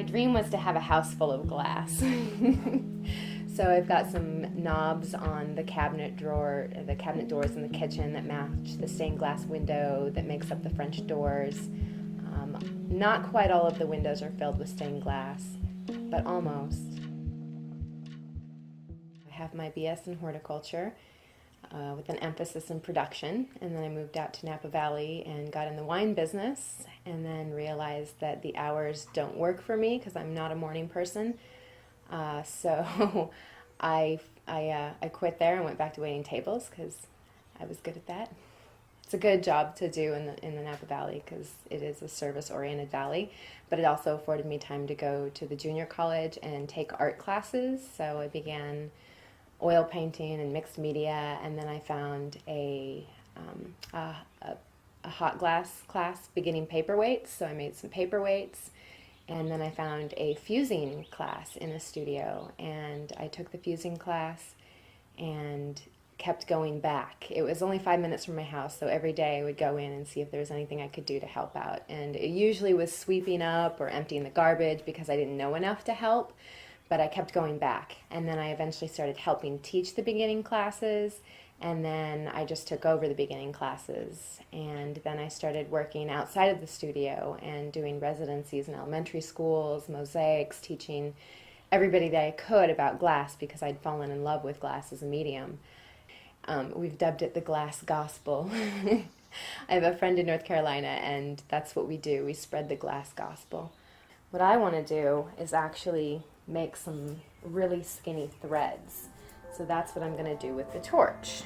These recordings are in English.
dream was to have a house full of glass. So I've got some knobs on the cabinet doors in the kitchen that match the stained glass window that makes up the French doors. Not quite all of the windows are filled with stained glass, but almost. I have my BS in horticulture with an emphasis in production, and then I moved out to Napa Valley and got in the wine business, and then realized that the hours don't work for me because I'm not a morning person. So I quit there and went back to waiting tables because I was good at that. It's a good job to do in the Napa Valley because it is a service-oriented valley, but it also afforded me time to go to the junior college and take art classes. So I began oil painting and mixed media, and then I found a hot glass class beginning paperweights. So I made some paperweights. And then I found a fusing class in a studio, and I took the fusing class and kept going back. It was only 5 minutes from my house, so every day I would go in and see if there was anything I could do to help out. And it usually was sweeping up or emptying the garbage because I didn't know enough to help, but I kept going back. And then I eventually started helping teach the beginning classes, and then I just took over the beginning classes. And then I started working outside of the studio and doing residencies in elementary schools, mosaics, teaching everybody that I could about glass because I'd fallen in love with glass as a medium. We've dubbed it the Glass Gospel. I have a friend in North Carolina, and that's what we do. We spread the glass gospel. What I want to do is actually make some really skinny threads. So that's what I'm going to do with the torch.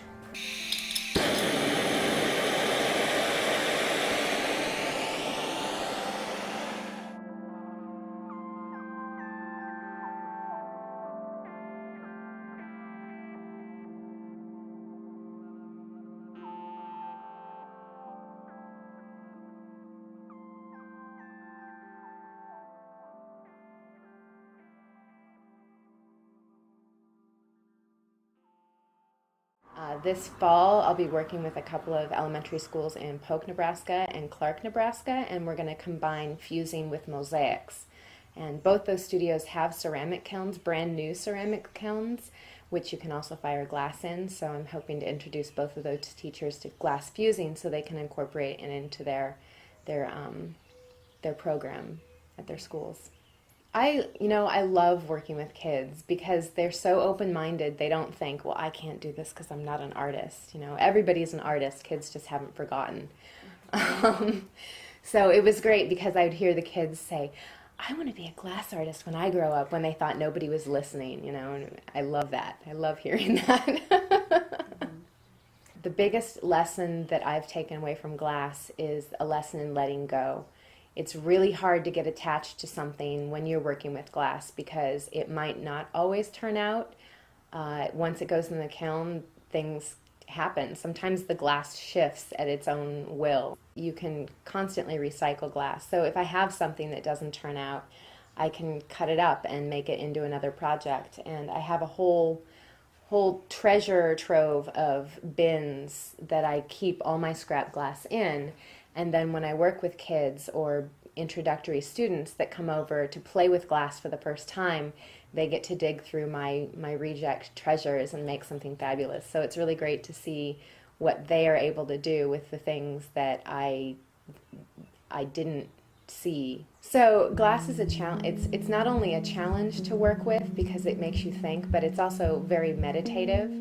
This fall, I'll be working with a couple of elementary schools in Polk, Nebraska and Clark, Nebraska, and we're going to combine fusing with mosaics. And both those studios have ceramic kilns, brand new ceramic kilns, which you can also fire glass in. So I'm hoping to introduce both of those teachers to glass fusing so they can incorporate it into their program at their schools. I love working with kids because they're so open-minded. They don't think, well, I can't do this because I'm not an artist. Everybody's an artist. Kids just haven't forgotten. So it was great because I would hear the kids say, I want to be a glass artist when I grow up, when they thought nobody was listening, and I love that. I love hearing that. The biggest lesson that I've taken away from glass is a lesson in letting go. It's really hard to get attached to something when you're working with glass because it might not always turn out. Once it goes in the kiln, things happen. Sometimes the glass shifts at its own will. You can constantly recycle glass. So if I have something that doesn't turn out, I can cut it up and make it into another project. And I have a whole treasure trove of bins that I keep all my scrap glass in. And then when I work with kids or introductory students that come over to play with glass for the first time, they get to dig through my reject treasures and make something fabulous. So it's really great to see what they are able to do with the things that I didn't see. So glass is a challenge. It's not only a challenge to work with because it makes you think, but it's also very meditative.